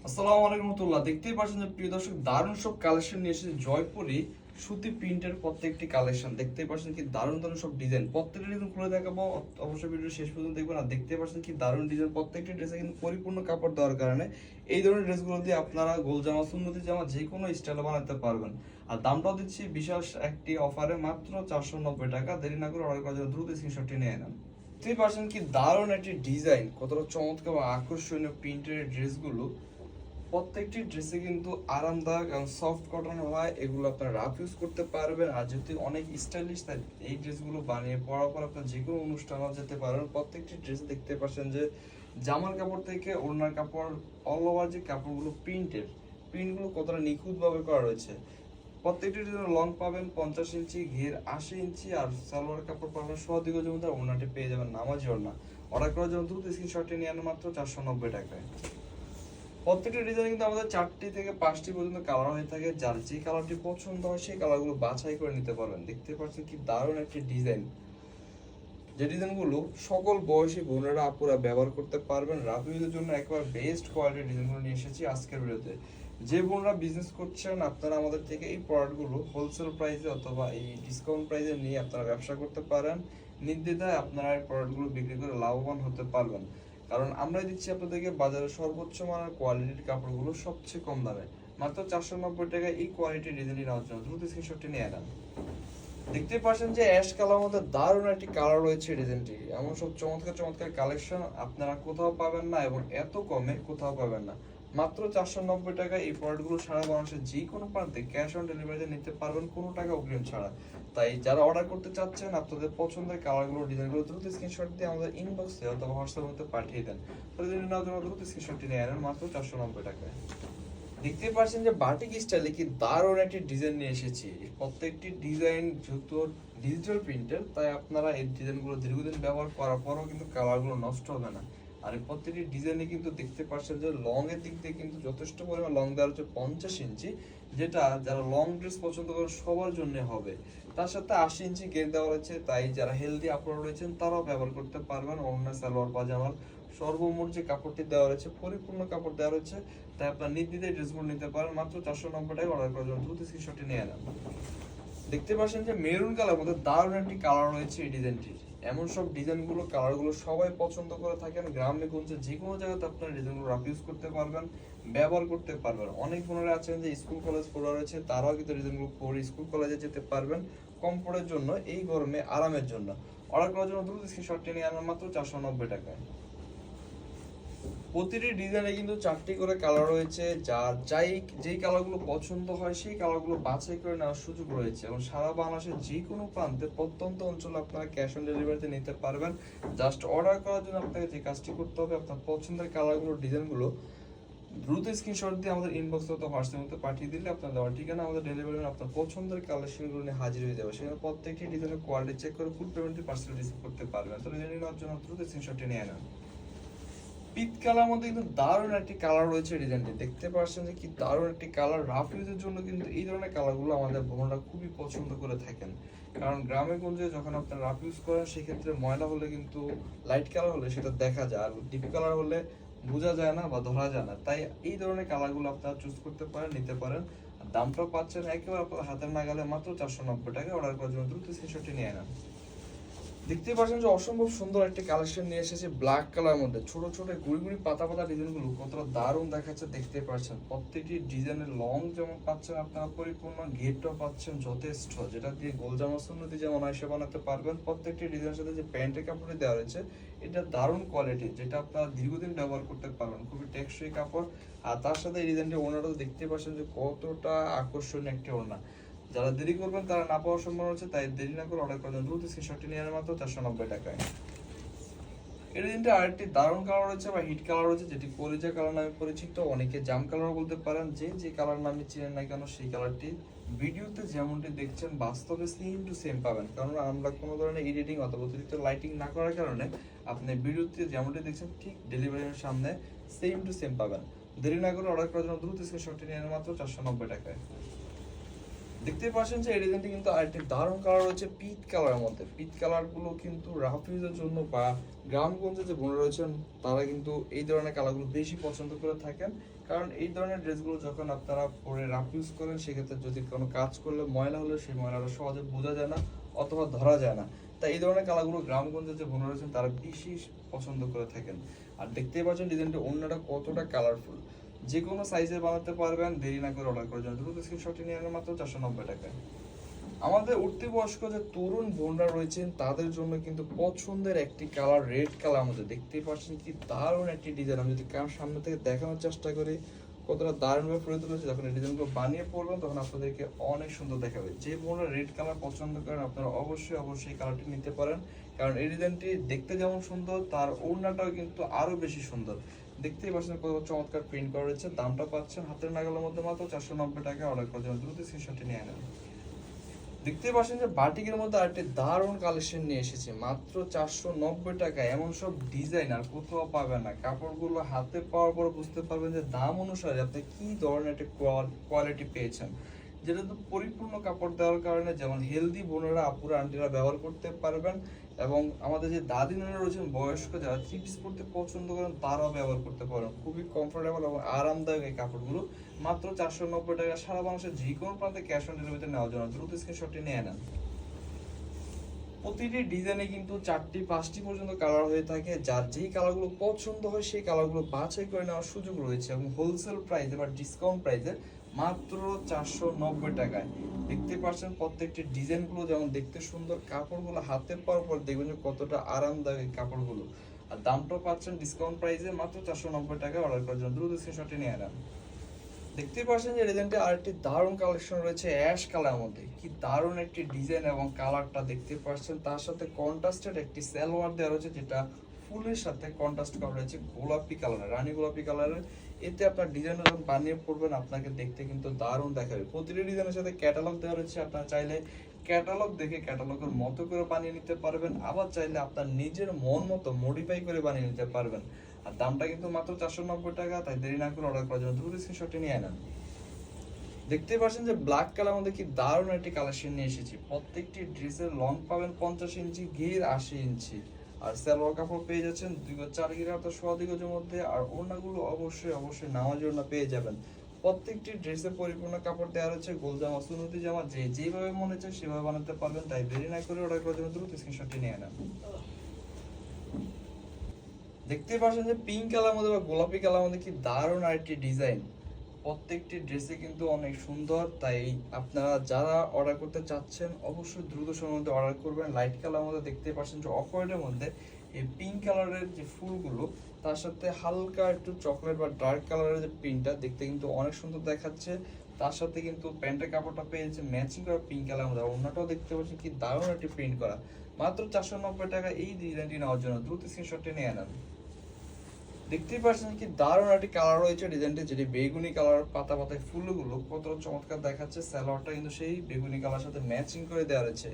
আসসালামু আলাইকুম রহমতুল্লাহ। দেখতেই পাচ্ছেন যে প্রিয় দর্শক দারুণ সব কালেকশন নিয়ে এসেছে জয়পুরি সুতি প্রিন্টের প্রত্যেকটি কালেকশন। দেখতেই পাচ্ছেন কি দারুণ দারুণ সব ডিজাইন, প্রত্যেকটা ডিজাইন খুলে দেখাবো, অবশ্যই ভিডিও শেষ পর্যন্ত দেখবেন। আর দেখতেই পাচ্ছেন কি দারুণ ডিজাইন, প্রত্যেকটি ড্রেসে কিন্তু পরিপূর্ণ কাপড় দেওয়ার কারণে এই ধরনের ড্রেসগুলো দিয়ে আপনারা গোল জামা, সুন্নতি জামা যে কোনো স্টাইলে বানাতে পারবেন। আর দামটাও দিচ্ছি বিশাল একটি অফারে মাত্র 490 টাকা। দেরি না করে অর্ডার করার জন্য দ্রুত স্ক্রিনশটটি নিয়ে নেন। দেখতেই পাচ্ছেন কি দারুণ একটি ডিজাইন, কতটা চমৎকার এবং আকর্ষণীয় প্রিন্টের ড্রেসগুলো। প্রত্যেকটি ড্রেসে কিন্তু আরামদায়ক এবং সফট কটন হয়, এগুলো আপনারা রাফ ইউজ করতে পারবেন। আর যেহেতু অনেক স্টাইলিশ, তাই এই ড্রেসগুলো বানিয়ে পরার পর আপনার যে কোনো অনুষ্ঠানেও যেতে পারবেন। প্রত্যেকটি ড্রেস দেখতে পাচ্ছেন যে জামার কাপড় থেকে ওড়নার কাপড়, অল ওভার যে কাপড়গুলো প্রিন্টগুলো কতটা নিখুঁতভাবে করা রয়েছে। প্রত্যেকটি ডিজাইন লং পাবেন 50 ইঞ্চি, ঘের 80 ইঞ্চি, আর সালোয়ার কাপড় পাবেন সোয়াদিগ জমিদার, ওড়নাটি পেয়ে যাবেন নামাজি ওড়না। অর্ডার করার জন্য দ্রুত স্ক্রিনশটটি নিয়ে আনেন মাত্র 490 টাকায়। প্রত্যেকটা ডিজাইন কিন্তু আমাদের 4টি থেকে 5টি পর্যন্ত কালার হয়ে থাকে, যার যে কালারটি পছন্দ হয় সেই কালারগুলো বাছাই করে নিতে পারবেন। দেখতে পাচ্ছেন কি দারুণ একটি ডিজাইন, যে ডিজাইনগুলো সকল বয়সী বোনেরা আপুরা ব্যবহার করতে পারবেন। রাফিউজের জন্য একবার বেস্ট কোয়ালিটির ডিজাইনগুলো নিয়ে এসেছি আজকের ভিডিওতে। যে বোনরা বিজনেস করছেন আপনারা আমাদের থেকে এই প্রোডাক্টগুলো হোলসেল প্রাইসে অথবা এই ডিসকাউন্ট প্রাইসে নিয়ে আপনারা ব্যবসা করতে পারেন। নির্দ্বিধায় আপনারা এই প্রোডাক্টগুলো বিক্রি করে লাভবান হতে পারবেন, কারণ আমরা দিচ্ছি আপনাদেরকে বাজারে সর্বোচ্চ মানের কোয়ালিটির কাপড়গুলো সবচেয়ে কম দামে। মাত্র 490 টাকায় এই কোয়ালিটির ডিজাইনটি নেওয়ার জন্য দ্রুত স্ক্রিনশটটি নিয়ে নেন। দেখতে পাচ্ছেন যে অ্যাশ কালার মধ্যে দারুণ একটি কালার রয়েছে ডিজাইনটি। এমন সব চমৎকার চমৎকার কালেকশন আপনারা কোথাও পাবেন না, এবং এত কমে কোথাও পাবেন না। মাত্র 490 টাকা এই প্রোডাক্টগুলো সারা বাংলাদেশের যে কোনো প্রান্তে ক্যাশ অন ডেলিভারিতে নিতে পারবেন, কোনো টাকা অগ্রিম ছাড়া। তাই যারা অর্ডার করতে চাচ্ছেন আপনাদের পছন্দের কালারগুলো, ডিজাইনগুলো দ্রুত স্ক্রিনশট দিয়ে আমাদের ইনবক্সে অথবা হোয়াটসঅ্যাপের মধ্যে পাঠিয়ে দেন। প্রতিদিন নেওয়ার জন্য দ্রুত স্ক্রিনশটটি নিয়ে নেন মাত্র 490 টাকায়। দেখতে পাচ্ছেন যে বাটিক স্টাইলে কি দারুণ একটি ডিজাইন নিয়ে এসেছি। প্রত্যেকটি ডিজাইন যেহেতু ডিজিটাল প্রিন্টের, তাই আপনারা এই ডিজাইনগুলো দীর্ঘদিন ব্যবহার করার পরও কিন্তু কালারগুলো নষ্ট হবে না। আর এই প্রত্যেকটি ডিজাইনে কিন্তু দেখতে পাচ্ছেন যে লং এর দিক দিয়ে কিন্তু যথেষ্ট পরিমাণ লং দেওয়া হচ্ছে 50 ইঞ্চি, যেটা যারা লং ড্রেস পছন্দ করেন সবার জন্য হবে। তার সাথে 80 ইঞ্চি গের দেওয়া হয়েছে, তাই যারা হেলদি আপনারা রয়েছেন তারাও ব্যবহার করতে পারবেন। অন্য সালোয়ার পাজামার সর্বমোট যে কাপড়টি দেওয়া রয়েছে পরিপূর্ণ কাপড় দেওয়া রয়েছে, তাই আপনার নির্দ্বিধায় ড্রেসগুলো নিতে পারেন। মাত্র 490 টাকায় অর্ডার করার জন্য দ্রুত স্ক্রিনশটটি নিয়ে নেন। দেখতে পাচ্ছেন যে মেরুন কালার মধ্যে দারুণ একটি কালার রয়েছে এই ডিজাইনটির। এমন সব ডিজাইনগুলো কালারগুলো সবাই পছন্দ করে থাকেন। গ্রামে গঞ্জে যে কোনো জায়গাতে আপনার ডিজাইনগুলো রাফ ইউজ করতে পারবেন, ব্যবহার করতে পারবেন। অনেক বোনেরা আছেন যে স্কুল কলেজ পড়া রয়েছে, তারাও কিন্তু ডিজাইনগুলো পরে স্কুল কলেজে যেতে পারবেন কমফোর্টের জন্য, এই গরমে আরামের জন্য। অর্ডার করার জন্য দ্রুত স্ক্রিনশটটি নিয়ে আনার মাত্র 490 টাকায়। প্রতিটি ডিজাইনে কিন্তু 4টি করে কালার রয়েছে, যার যেই কালারগুলো পছন্দ হয় সেই কালারগুলো বাছাই করে নেওয়ার সুযোগ রয়েছে। এবং সারা বাংলাদেশের যে কোনো প্রান্তে প্রত্যন্ত অঞ্চলে আপনারা ক্যাশ অন ডেলিভারিতে নিতে পারবেন। জাস্ট অর্ডার করার জন্য আপনাকে যে কাজটি করতে হবে, আপনার পছন্দের কালারগুলো, ডিজাইনগুলো দ্রুত স্ক্রিনশট দিয়ে আমাদের ইনবক্সে অথবা হোয়াটসঅ্যাপের মধ্যে পাঠিয়ে দিলে আপনার দেওয়ার ঠিকানা আমাদের ডেলিভারি ম্যান আপনার পছন্দের কালেকশনগুলো নিয়ে হাজির হয়ে যাবে। সেখানে প্রত্যেকটি ডিজাইনের কোয়ালিটি চেক করে ফুল পেমেন্টটি পার্সেল রিসিভ করতে পারবেন। তো ডিজাইন নেওয়ার জন্য দ্রুত স্ক্রিনশটটি নিয়ে নেন। পিট কালার মধ্যে কিন্তু দারুণ একটি কালার রয়েছে ডিজাইনটি। দেখতে পাচ্ছেন যে কি দারুণ একটি কালার। রাফ ইউজের জন্য কিন্তু এই ধরনের কালারগুলো আমাদের বোনরা খুবই পছন্দ করে থাকেন, কারণ গ্রামে গঞ্জে যখন আপনারা রাফ ইউজ করেন সেক্ষেত্রে ময়লা হলে কিন্তু লাইট কালার হলে সেটা দেখা যায়, আর ডিপ কালার হলে বোঝা যায় না বা ধরা যায় না। তাই এই ধরনের কালারগুলো আপনারা চুজ করতে পারেন, নিতে পারেন। আর দামটাও পাচ্ছেন একেবারে আপনার হাতের নাগালে মাত্র 490 টাকা। অর্ডার করার জন্য দ্রুত স্ক্রিনশটটি নিয়ে নেন। দেখতে পাচ্ছেন যে অসম্ভব সুন্দর একটা কালেকশন নিয়ে এসেছে ব্ল্যাক কালার মধ্যে। ছোট ছোট গুড়ি গুড়ি পাতা পাতা ডিজাইনগুলো কতটা দারুণ দেখাচ্ছে দেখতে পাচ্ছেন। প্রত্যেকটি ডিজাইনের লং যেমন পাচ্ছেন আপনারা পরিপূর্ণ, ঘেরটাও পাচ্ছেন যথেষ্ট, যেটা দিয়ে গোল জামা সুন্নতি যেমন আয়সা বানাতে পারবেন। প্রত্যেকটি ডিজাইনের সাথে যে প্যান্টের কাপড়ে দেওয়া রয়েছে এটা দারুণ কোয়ালিটি, যেটা আপনারা দীর্ঘদিন ব্যবহার করতে পারবেন। খুবই টেকসই কাপড়। আর তার সাথে এই ডিজাইনটি ওড়নাটা দেখতে পাচ্ছেন যে কতটা আকর্ষণীয় একটি ওড়না। যারা দেরি করবেন তারা না পাওয়ার সম্ভাবনা রয়েছে, তাই দেরি না করে অর্ডার করার দ্রুত স্ক্রিনশটটি নিয়ে মাত্র 490 টাকায়। এর দিনটা আরেকটি দারুণ কালার রয়েছে বা হিট কালার রয়েছে, যেটি কলিজা কালার নামে পরিচিত, অনেকে জাম কালার বলতে পারেন। যে কালার নামে চিনেন না কেন সেই কালারটি ভিডিওতে যেমনটি দেখছেন বাস্তবে সেম টু সেম পাবেন, কারণ আমরা কোনো ধরনের এডিটিং অথবা অতিরিক্ত লাইটিং না করার কারণে আপনি ভিডিওতে যেমনটি দেখছেন ঠিক ডেলিভারির সামনে সেম টু সেম পাবেন। দেরি না করে অর্ডার করার জন্য দ্রুত স্ক্রিনশটটি নিয়ে মাত্র 490 টাকায়। দেখতেই পাচ্ছেন যে এই ডিজাইনটি কিন্তু আরেকটি দারুণ কালার হচ্ছে পিচ কালারের মধ্যে। পিচ কালার গুলো কিন্তু রাফ ইউজের জন্য বা গ্রামগঞ্জে যে বোনরা রয়েছেন তারা কিন্তু এই ধরনের কালারগুলো বেশি পছন্দ করে থাকেন। কারণ এই ধরনের ড্রেসগুলো যখন আপনারা পরে রাফ ইউজ করেন সেক্ষেত্রে যদি কোনো কাজ করলে ময়লা হলে সেই ময়লাটা সহজে বোঝা যায় না অথবা ধরা যায় না। তাই এই ধরনের কালারগুলো গ্রামগঞ্জে যে বোনরা রয়েছেন তারা বেশি পছন্দ করে থাকেন। আর দেখতেই পাচ্ছেন ডিজাইনটা অন্যটা কতটা কালারফুল। যে কোনো সাইজে বানাতে পারবেন, দেরি না করে অর্ডার করার জন্য দ্রুত স্ক্রিনশটটি নিয়ে আনেন মাত্র 490 টাকায়। আমাদের উঠতি বয়স্ক যে তরুণ বোনরা রয়েছেন তাদের জন্য কিন্তু পছন্দের একটি কালার রেড কালার আমাদের দেখতেই পাচ্ছেন কি দারুণ একটি ডিজাইন। আমি যদি কার সামনে থেকে দেখানোর চেষ্টা করি কতটা দারুণভাবে ফুটে তুলেছে, যখন এই ডিজাইনগুলো বানিয়ে পড়বেন তখন আপনাদেরকে অনেক সুন্দর দেখাবে। যে বোনরা রেড কালার পছন্দ করেন আপনারা অবশ্যই অবশ্যই কালারটি নিতে পারেন, কারণ এই ডিজাইনটি দেখতে যেমন সুন্দর তার ওড়নাটাও কিন্তু আরো বেশি সুন্দর। দেখতেই পাচ্ছেন কত চমৎকার প্রিন্ট করা রয়েছে। দামটা পাচ্ছেন হাতের নাগালের মধ্যে মাত্র 490 টাকা। অর্ডার করার জন্য দ্রুত স্ক্রিনশটটি নিয়ে নেন। দেখতেই পাচ্ছেন যে বাটিকের মধ্যে আরেকটি দারুণ কালেকশন নিয়ে এসেছি মাত্র 490 টাকা। এমন সব ডিজাইন আর কোথাও পাবেন না। কাপড়গুলো হাতে পাওয়ার পর বুঝতে পারবেন যে দাম অনুসারে আপনি কি ধরনের একটা কোয়ালিটি পেয়েছেন, যেটা তো পরিপূর্ণ কাপড় দেওয়ার কারণে যেমন হেলদি বোনেরা আপুরা আন্টিরা ব্যবহার করতে পারবেন, এবং আমাদের যে দাদি নানা রয়েছেন বয়স্ক যারা থ্রি পিস পরতে পছন্দ করেন তারাও ব্যবহার করতে পারেন। খুবই কমফোর্টেবল এবং আরামদায়ক এই কাপড়গুলো মাত্র 490 টাকা। সারা বাংলাদেশের যে কোনো প্রান্তে ক্যাশ অন ডেলিভারিতে নেওয়ার জন্য দ্রুত স্ক্রিনশটটি নিয়ে নেন। প্রতিটি ডিজাইনে কিন্তু 4টি 5টি পর্যন্ত কালার হয়ে থাকে। যার যেই কালারগুলো পছন্দ হয় সেই কালারগুলো বাছাই করে নেওয়ার সুযোগ রয়েছে, এবং হোলসেল প্রাইসে বা ডিসকাউন্ট প্রাইসে মাত্র 490 টাকায়। দেখতে পাচ্ছেন প্রত্যেকটি ডিজাইনগুলো যেমন দেখতে সুন্দর, কাপড়গুলো হাতে পাওয়ার পর দেখবেন যে কতটা আরামদায়ক এই কাপড়গুলো। আর দামটাও পাচ্ছেন ডিসকাউন্ট প্রাইসে মাত্র 490 টাকায়। অর্ডার করার জন্য দ্রুত স্ক্রিনশটটি নিয়ে নেন। দেখতে পাচ্ছেন যে ডিজাইনটা আরেকটি দারুণ কালেকশন রয়েছে অ্যাশ কালারের মধ্যে। কি দারুণ একটি ডিজাইন এবং কালারটা দেখতে পাচ্ছেন। তার সাথে কন্ট্রাস্টেড একটি সালোয়ার দেওয়া রয়েছে, যেটা ফুলের সাথে কন্ট্রাস্ট করা রয়েছে গোলাপি কালারের, রানী গোলাপি কালারের। এতে আপনার ডিজাইনটা যখন বানিয়ে পড়বেন আপনাকে দেখতে কিন্তু দারুণ দেখাবে। প্রতিটি ডিজাইনের সাথে ক্যাটালগ দেওয়া রয়েছে, আপনারা চাইলে ক্যাটালগ দেখে ক্যাটালগের মতো করে বানিয়ে নিতে পারবেন, আবার চাইলে আপনার নিজের মন মতো মডিফাই করে বানিয়ে নিতে পারবেন। আর দামটা কিন্তু মাত্র 490 টাকা। তাই দেরি না করে অর্ডার করার জন্য দ্রুত স্ক্রিনশটটি নিয়ে নেন। দেখতেই পাচ্ছেন যে ব্ল্যাক কালার মধ্যে কি দারুণ একটি কালেকশন নিয়ে এসেছি। প্রত্যেকটি ড্রেসের লং পাবেন 50 ইঞ্চি, ঘের 80 ইঞ্চি। আর সালোয়ার কাপড় পেয়ে যাচ্ছেন 2 গজ 4 ঘের অর্থাৎ 1.5 গজের মধ্যে। আর ওড়নাগুলো অবশ্যই অবশ্যই নামাজি ওড়না পেয়ে যাবেন। প্রত্যেকটি ড্রেসে পরিপূর্ণ কাপড় দেওয়া রয়েছে, গোল জামা সুন্নতি জামা যে যেভাবে মনে চায় সেভাবে বানাতে পারবেন। তাই দেরি না করে অর্ডার করার জন্য দ্রুত স্ক্রিনশটটি নিয়ে নেন। দেখতেই পাচ্ছেন যে পিঙ্ক কালার মধ্যে বা গোলাপি কালার মধ্যে কি দারুণ আরেকটি ডিজাইন। প্রত্যেকটি ড্রেসে কিন্তু অনেক সুন্দর। তাই আপনারা যারা অর্ডার করতে চাচ্ছেন অবশ্যই দ্রুত সময়ের মধ্যে অর্ডার করবেন। লাইট কালার মধ্যে দেখতে পাচ্ছেন যে অফ হোয়াইটের মধ্যে এই পিঙ্ক কালারের যে ফুলগুলো, তার সাথে হালকা একটু চকলেট বা ডার্ক কালারের যে প্রিন্টটা দেখতে কিন্তু অনেক সুন্দর দেখাচ্ছে। তার সাথে কিন্তু প্যান্টের কাপড়টা পেয়েছে ম্যাচিং করা পিঙ্ক কালার মধ্যে। অন্যটাও দেখতে পাচ্ছেন কি দারুণ একটি প্রিন্ট করা। মাত্র 490 টাকা এই ডিজাইনটি নেওয়ার জন্য দ্রুত স্ক্রিনশটটি নিয়ে নেন। দেখতেই পাচ্ছেন কি দারুণ একটি কালার রয়েছে ডিজাইনটি, যেটি বেগুনি কালার। পাতা পাতায় ফুলগুলো কত চমৎকার দেখাচ্ছে। সালোয়ারটা কিন্তু সেই বেগুনি কালার সাথে ম্যাচিং করে দেওয়া রয়েছে।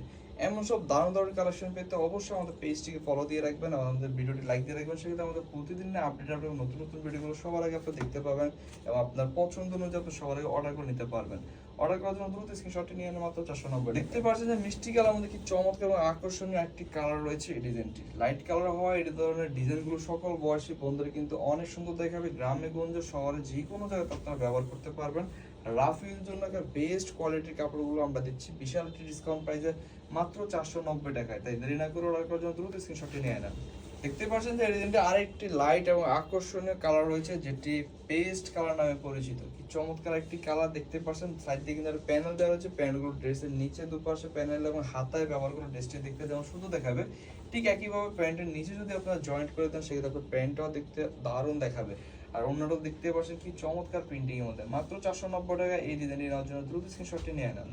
এমন সব দারুণ দারুণ কালেকশন পেতে অবশ্যই আমাদের পেজটিকে ফলো দিয়ে রাখবেন, আমাদের ভিডিওটি লাইক দিয়ে রাখবেন। সেক্ষেত্রে আমাদের প্রতিদিনের আপডেট নতুন নতুন ভিডিওগুলো সবার আগে আপনি দেখতে পাবেন, এবং আপনার পছন্দ অনুযায়ী আপনি সবার আগে অর্ডার করে নিতে পারবেন। অর্ডার করার জন্য দ্রুত স্ক্রিনশটটি নিয়ে নেন মাত্র 490। দেখতে পাচ্ছেন যে মিষ্টি কালার মধ্যে কি চমৎকার এবং আকর্ষণীয় একটি কালার রয়েছে এই ডিজাইনটি। লাইট কালার হওয়া এই ধরনের ডিজাইনগুলো সকল বয়সী বন্ধুরা কিন্তু অনেক সুন্দর দেখাবে। গ্রামে গঞ্জে শহরে যে কোনো জায়গাতে আপনারা ব্যবহার করতে পারবেন। রাফ ইউজের জন্য বেস্ট কোয়ালিটির কাপড়গুলো আমরা দিচ্ছি বিশাল একটি ডিসকাউন্ট প্রাইসে মাত্র 490 টাকায়। তাই দেরি না করে অর্ডার করার জন্য দ্রুত স্ক্রিনশটটি নিয়ে নেন। দেখতে পাচ্ছেন যে ডিজাইনটা আরেকটি লাইট এবং আকর্ষণীয় কালার রয়েছে, যেটি পেস্ট কালার নামে পরিচিত। কি চমৎকার একটি কালার দেখতে পাচ্ছেন। সাইড দিয়ে কিন্তু প্যানেল দেওয়া রয়েছে। প্যানেলগুলো ড্রেসের নিচে দুপাশে প্যানেল এবং হাতায় ব্যবহার করে ড্রেসটি দেখতে যেমন সুন্দর দেখাবে, ঠিক একইভাবে প্যান্টের নিচে যদি আপনারা জয়েন্ট করে দেন সেক্ষেত্রে আপনার প্যান্টটাও দেখতে দারুণ দেখাবে। আর অন্যটাও দেখতে পাচ্ছেন কি চমৎকার প্রিন্টিং এর মধ্যে। মাত্র 490 টাকা এই ডিজাইনটি নেওয়ার জন্য দ্রুত স্ক্রিনশটটি নিয়ে নেন।